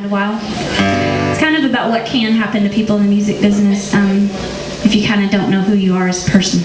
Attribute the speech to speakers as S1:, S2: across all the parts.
S1: in a while. It's kind of about what can happen to people in the music business if you kind of don't know who you are as a person.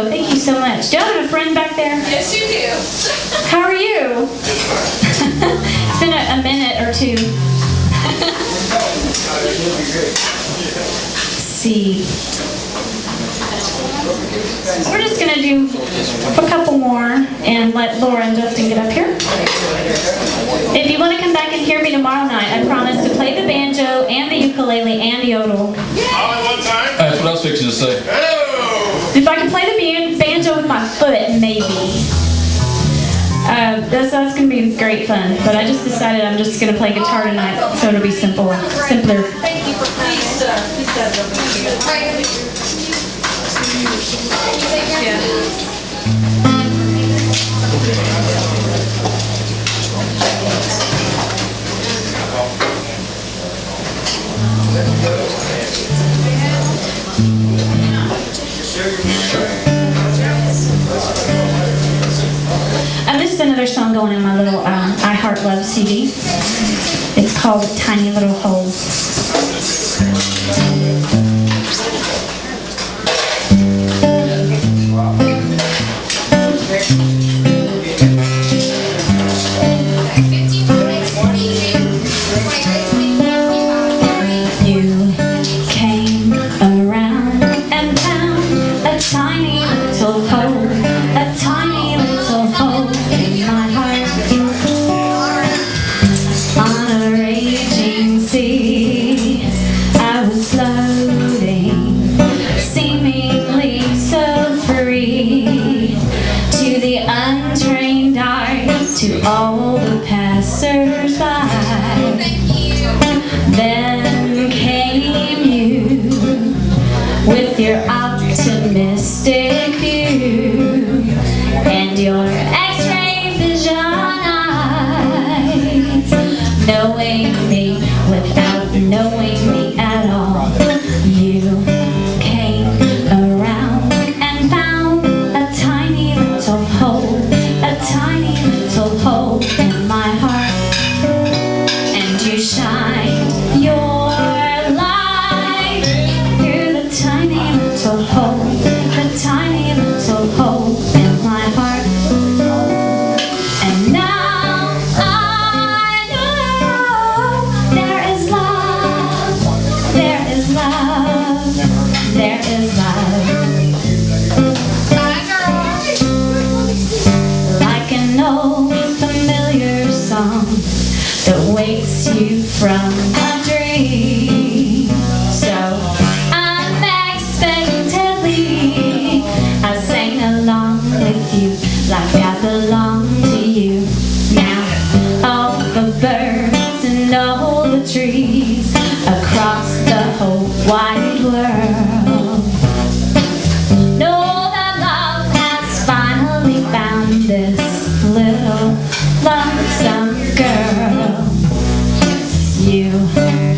S1: Thank you so much. Do you have a friend back there?
S2: Yes, you do.
S1: How are you? It's been a minute or two. Let's see. We're just going to do a couple more and let Laura and Justin get up here. If you want to come back and hear me tomorrow night, I promise to play the banjo and the ukulele and the yodel.
S3: All at one time?
S4: That's what I was fixing to say.
S1: If I can play the banjo with my foot, maybe. That's going to be great fun. But I just decided I'm just going to play guitar tonight, so it'll be simpler.
S2: Thank you for please
S1: This is another song going in my little I Heart Love CD. It's called Tiny Little Hole. Tiny little hole, a tiny little hole. untrained eye to all the passers-by. Then came you with your optimistic view and your X-ray vision eyes, knowing me without knowing me at all. You came around and found a tiny little hole, a tiny little hole in my heart, and you shined your light through the tiny little hole, the tiny little hole in my heart. And now I know there is love, there is love, there is love. Like an old familiar song that wakes you from a dream. So unexpectedly I sang along with you like I belong to you. Now all the birds and all the trees across the whole wide world know that love has finally found this little lonesome girl. You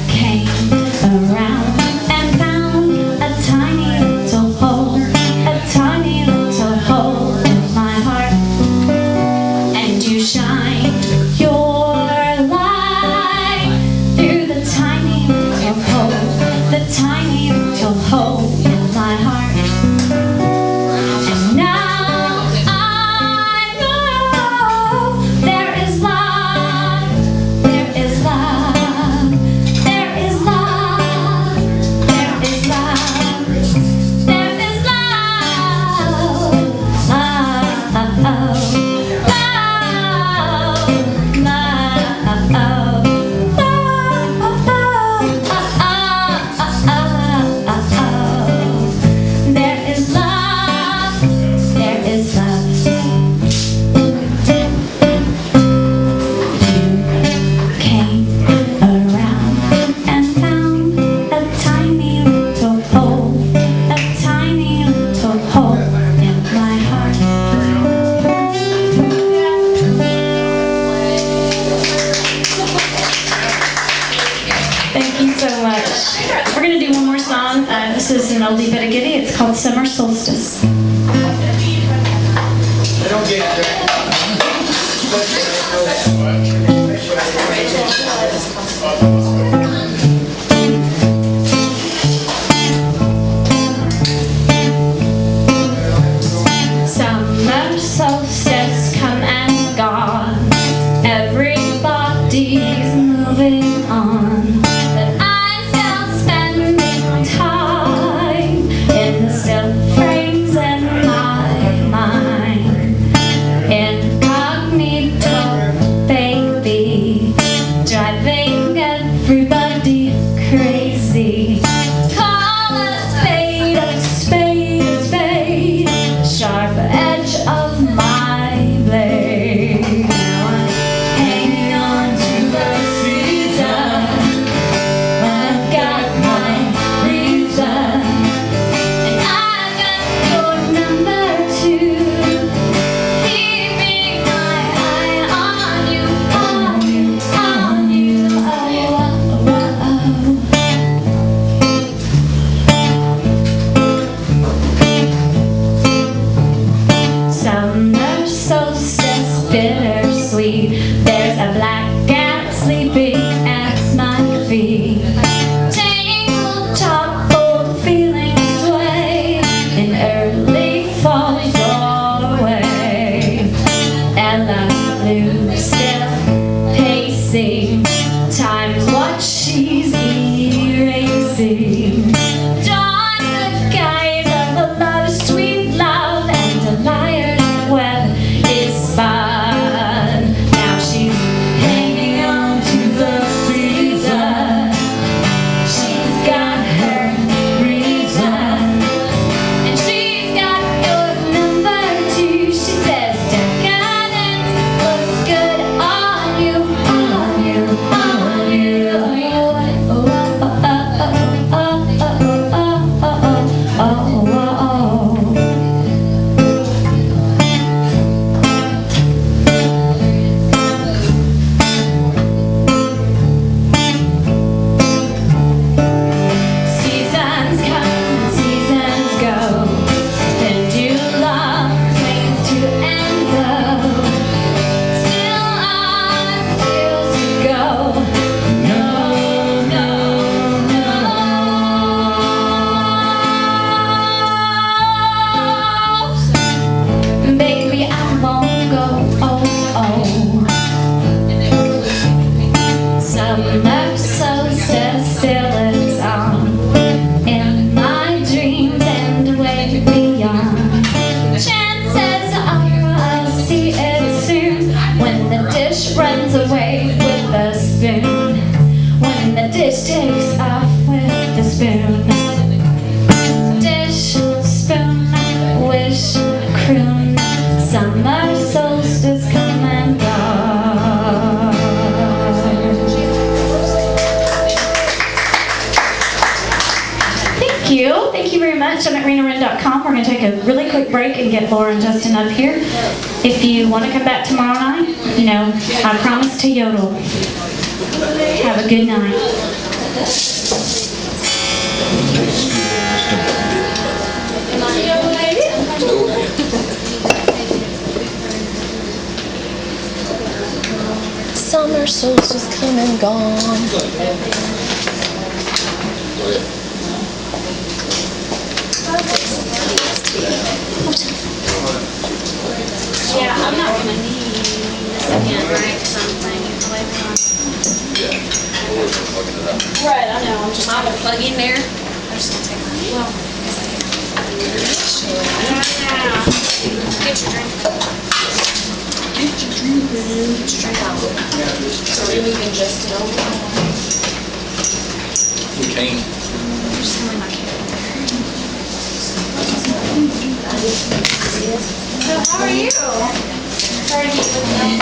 S1: came around and found a tiny little hole, a tiny little hole in my heart, and you shined your light through the tiny little hole, the tiny little hole in my heart. And now I know there is love, there is love, there is love, there is love, there is love, there is love, there is love. You came around and found a tiny little hole, a tiny little hole in my heart. Thank you so much. We're going to do one more song. This is an oldie but a goodie. It's called Summer Solstice. Summer solstice come and gone, everybody's moving on, but I'm still spending time in the still frames in my mind. Incognito, baby, driving everybody crazy. Call a spade, a spade, a spade, sharp edge of my blade. Now I'm hanging on to the season when I've got my reason, and I've got your number too. Keeping my eye on you, on you, on you. Oh, oh, oh, oh. Summer solstice, bittersweet. There's a black cat sleeping at my feet. Tangled top, old feelings sway in early fall doorway. Ella Lou still pacing, time's what she's erasing. Dawn the guise of a love's sweet love and a liar's web is spun. Now she's hanging on to the runs away with the spoon when the dish takes off with the spoon. Dish, spoon, wish, croon, summer solstice come and go. Thank you very much. I'm at renawren.com. We're going to take a really quick break and get Laura and Justin up here. If you want to come back tomorrow night, you know, I promise to yodel. Have a good night.
S3: Summer solstice come and gone.
S1: Yeah, I'm not going to need this again, right? Because I'm playing it later on. Right, I know. I'm just going to plug in there. I'm just going to take my well. Yeah. Get your drink.
S3: Get your drink out. So we're leaving Justin over.
S4: We can.
S1: Just leave my kid. So how are you? Sorry to meet with you.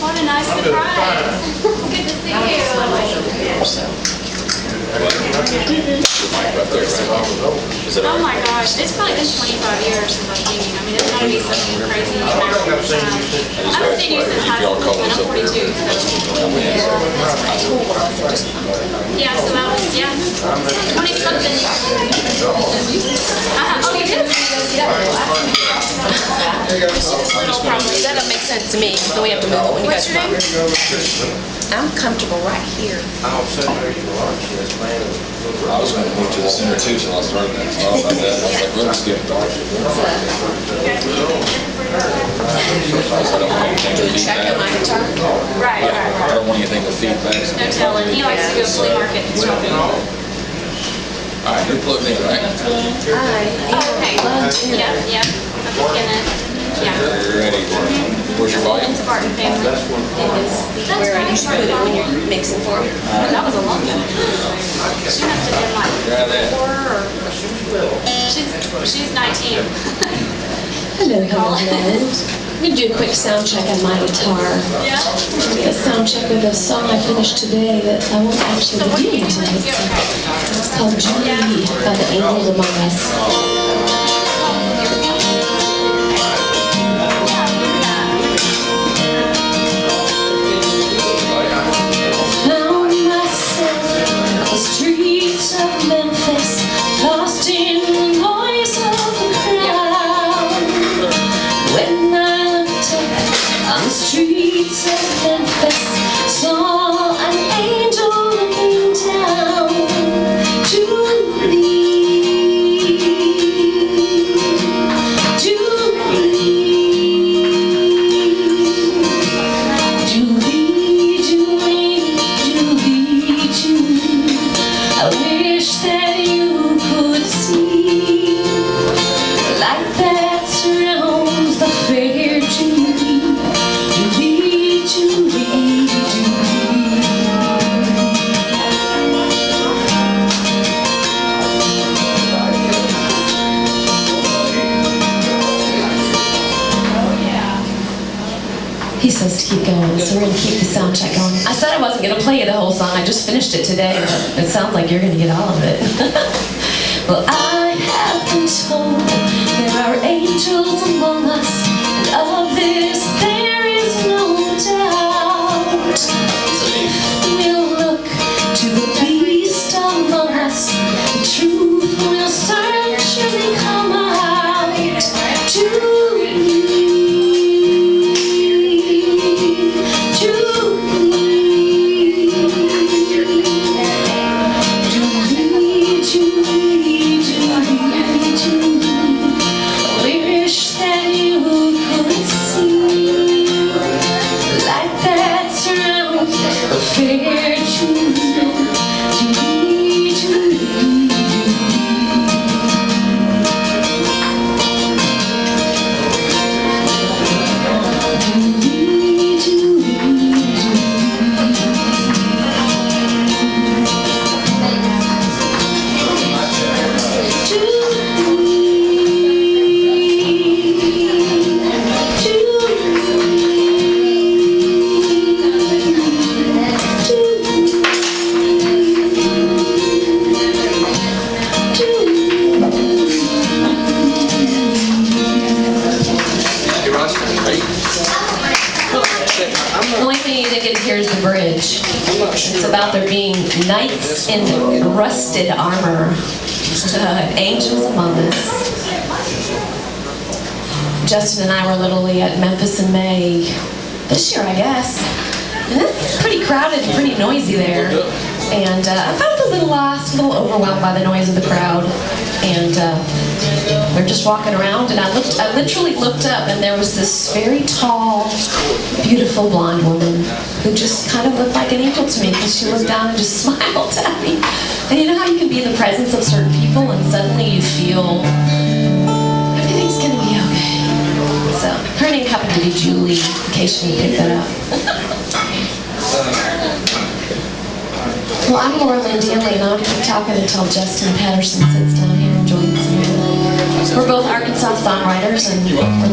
S1: What a nice surprise. Good to see you. Oh my gosh, it's probably been 25 years since I've seen you. I mean, it's got to be something crazy. I haven't seen you since high school, and I'm 42. Yeah, so I was, 20-something years. Oh, you did?
S3: That don't make sense to me, so we have to move it when you guys come. I'm comfortable right here.
S4: I was going to move to the center too till I started that. So I was like that. I was like, well, it's getting dark.
S3: Do a check on my guitar?
S1: Right.
S4: I don't want anything with feedback.
S1: No telling. He likes to go flea market and stuff.
S4: All right, you're plugged in, right?
S1: Oh, okay. Yep. I'm looking at yeah.
S4: You're ready. Where's your volume?
S1: Spartan family.
S3: It is where you should put it when you're mixing for me.
S1: That was a long one. She must have been like
S4: Try that.
S1: 4 or... She's 19.
S3: Hello. I'm going to do a quick sound check on my guitar.
S1: Yeah?
S3: A sound check with a song I finished today that I won't actually be doing tonight. It's called Julie by the Angels Among Us.
S5: Streets of Memphis, saw an angel looking down. Julie, I wish that you could see light that surrounds the fair Julie.
S3: He says to keep going, so we're going to keep the sound check going. I said I wasn't going to play you the whole song. I just finished it today, but it sounds like you're going to get all of it.
S5: Well, I have been told there are angels among us, and of this there is no doubt. So if we'll look to the beast among us, the truth will certainly come out. Wish that you you think is here's the bridge. It's about there being knights in rusted armor, angels among us. Justin and I were literally at Memphis in May this year, I guess. And it's pretty crowded and pretty noisy there. And I felt a little lost, a little overwhelmed by the noise of the crowd. And we're just walking around, and I literally looked up, and there was this very tall, beautiful blonde woman who just kind of looked like an angel to me, because she looked down and just smiled at me. And you know how you can be in the presence of certain people, and suddenly you feel everything's gonna be okay. So her name happened to be Julie, in case you didn't pick that up. Well, I'm Laura Lynn Danley, and I'll keep talking until Justin Patterson sits down here and joins me. We're both Arkansas songwriters, and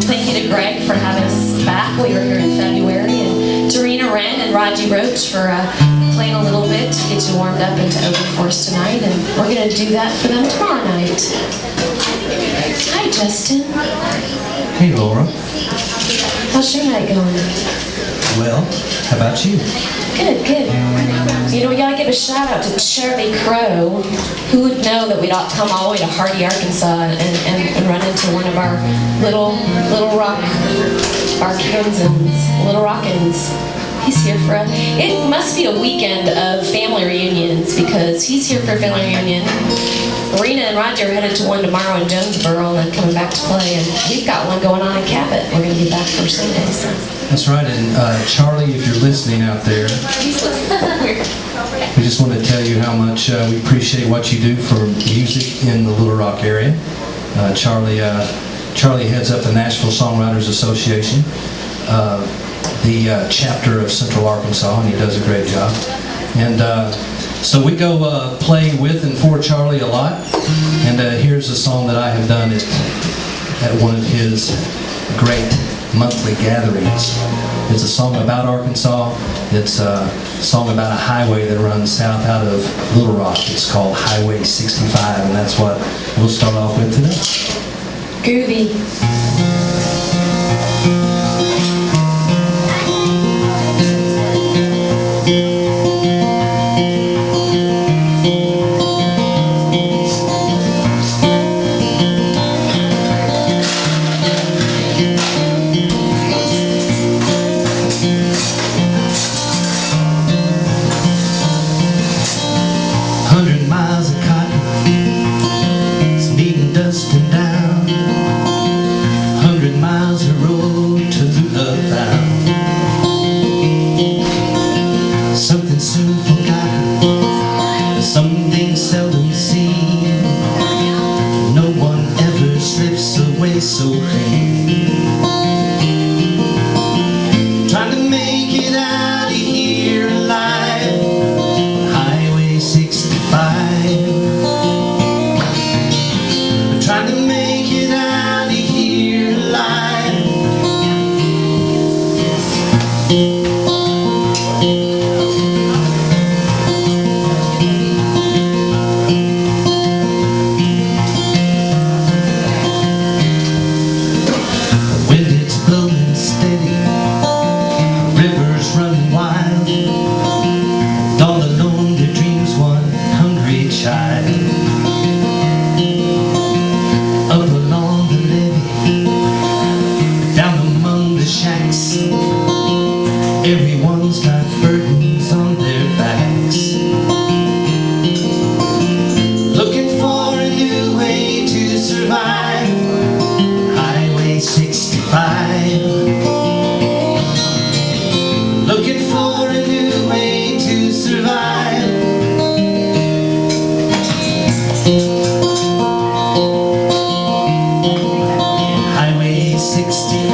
S5: thank you to Greg for having us back. We were here in February, and to Rena Wren and Rodgey Roach for playing a little bit to get you warmed up and to open for us tonight, and we're going to do that for them tomorrow night. Hi, Justin.
S6: Hey, Laura.
S5: How's your night going?
S6: Well, how about you?
S5: Good, good. You know, we gotta give a shout out to Charlie Crow. Who would know that we'd come all the way to Hardy, Arkansas and run into one of our little rock, Arkansans, little rockins. He's here for it must be a weekend of family reunions, because he's here for a family reunion. Rena and Roger are headed to one tomorrow in Jonesboro and then coming back to play, and we've got one going on in Cabot. We're going to be back for Sunday. So.
S6: That's right, and Charlie, if you're listening out there, we just want to tell you how much we appreciate what you do for music in the Little Rock area. Charlie heads up the Nashville Songwriters Association, the chapter of Central Arkansas, and he does a great job. And so we go play with and for Charlie a lot, and here's a song that I have done at one of his great monthly gatherings. It's a song about Arkansas. It's a song about a highway that runs south out of Little Rock. It's called Highway 65, and that's what we'll start off with today.
S5: Groovy.
S7: So clean, trying to make it out of here alive. Highway 65, trying to make it out of here alive. Everyone's got burdens on their backs, looking for a new way to survive. Highway 65, looking for a new way to survive. Highway 65.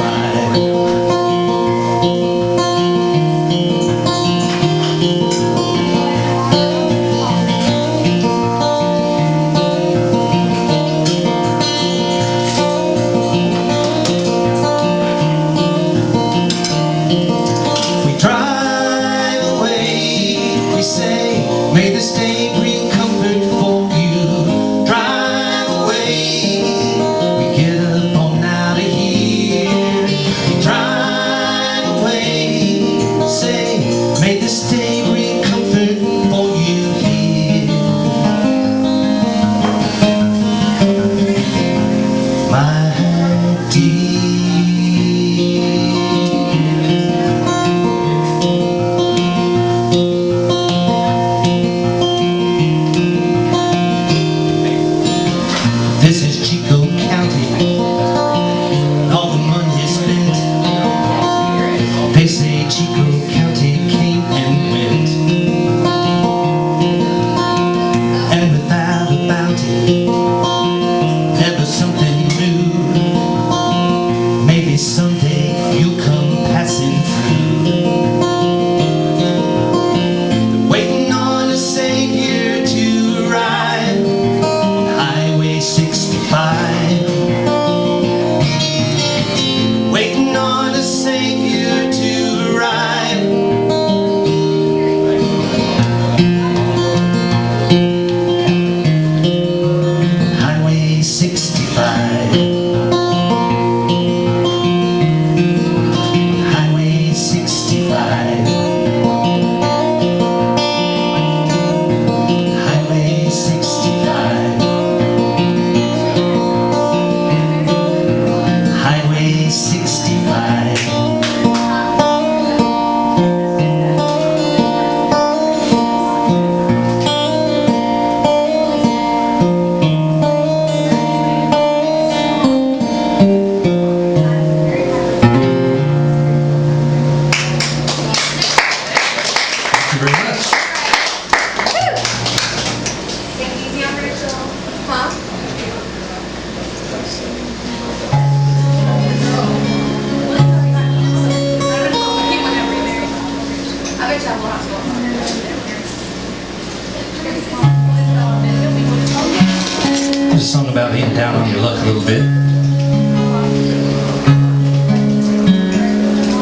S6: There's a song about being down on your luck a little bit,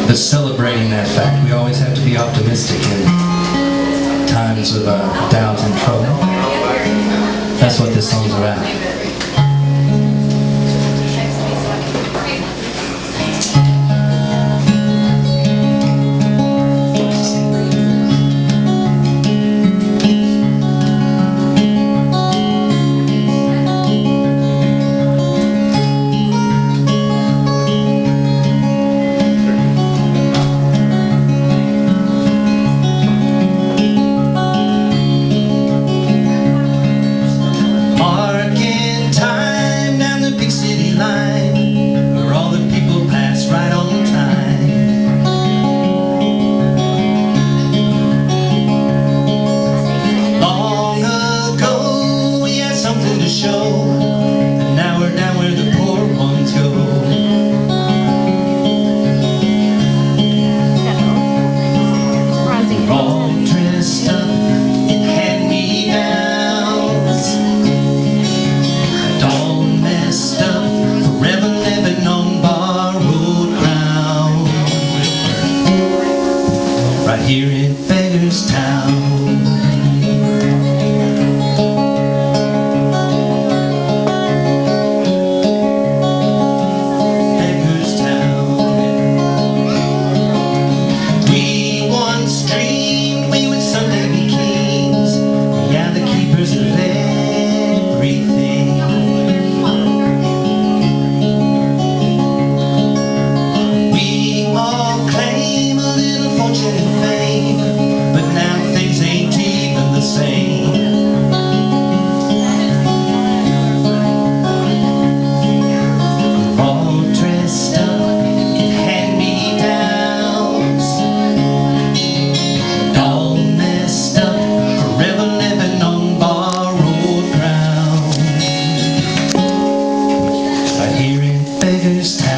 S6: but celebrating that fact. We always have to be optimistic in times of doubt and trouble. That's what this song's about. Here in Beggar's Town. Beggar's Town. We once dreamed we would someday be kings. Yeah, the keepers of everything. We all claim a little fortune and fame, but now things ain't even the same. We're all dressed up in hand-me-downs, all messed up, forever living on borrowed ground. Right here in Beggar's Town.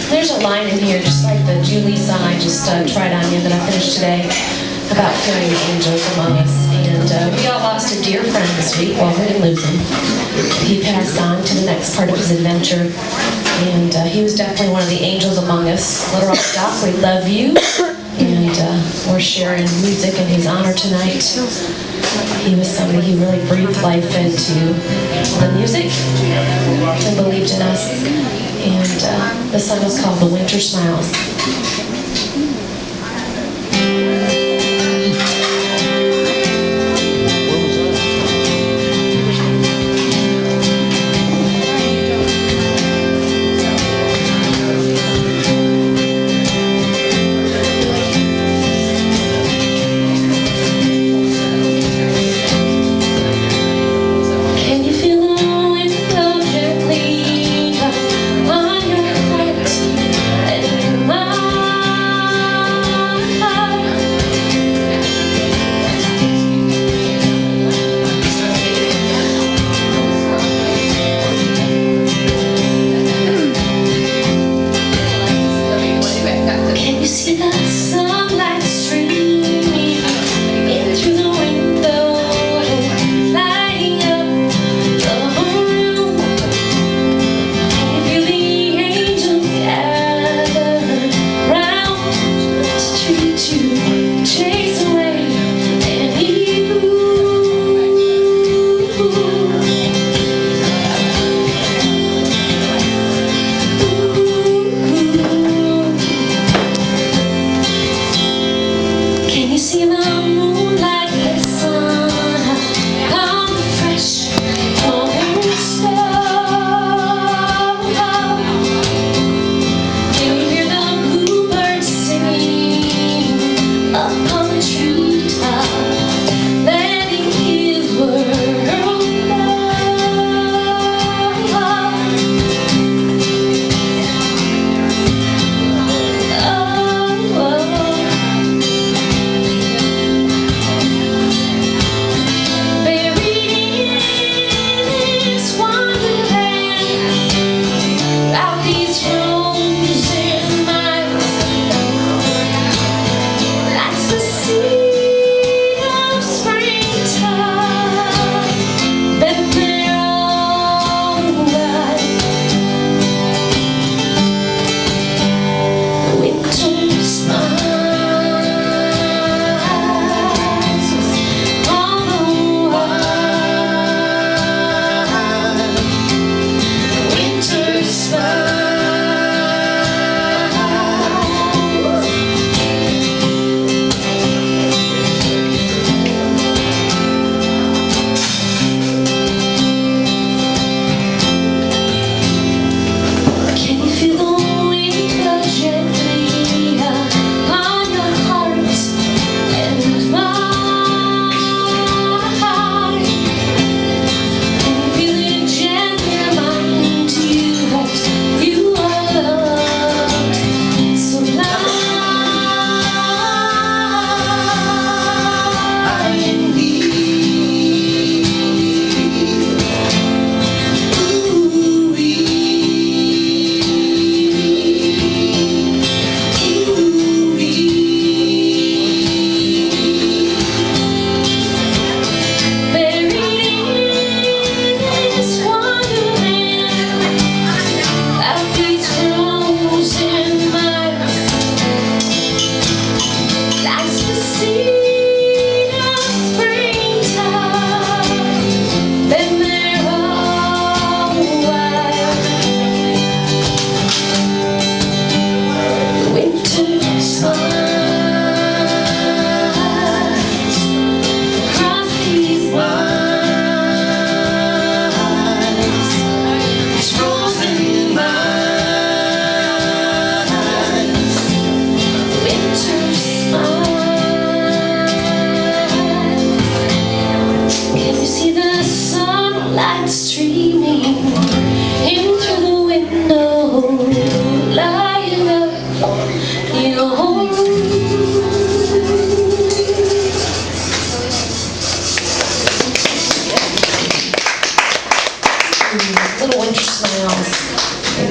S3: There's a line in here, just like the Julie song I just tried on you that I finished today, about hearing the angels among us. And we all lost a dear friend this week. Well, we didn't lose him. He passed on to the next part of his adventure. And he was definitely one of the angels among us. Little Rock Doc, we love you. And we're sharing music in his honor tonight. He was somebody who really breathed life into the music and believed in us. And the song was called The Winter Smiles.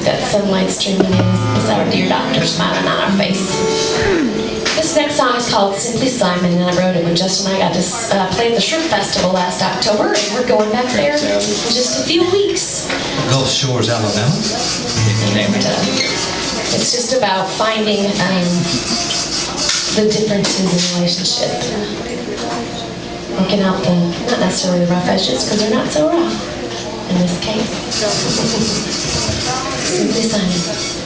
S3: like that sunlight streaming in. It's our dear doctor smiling on our face. This next song is called Simply Simon, and I wrote it when Justin and I got to play at the Shrimp Festival last October, and we're going back there in just a few weeks.
S6: Gulf Shores, Alabama.
S3: And it's just about finding the differences in a relationship. Working out not necessarily the rough edges, because they're not so rough in this case. Simply Simon.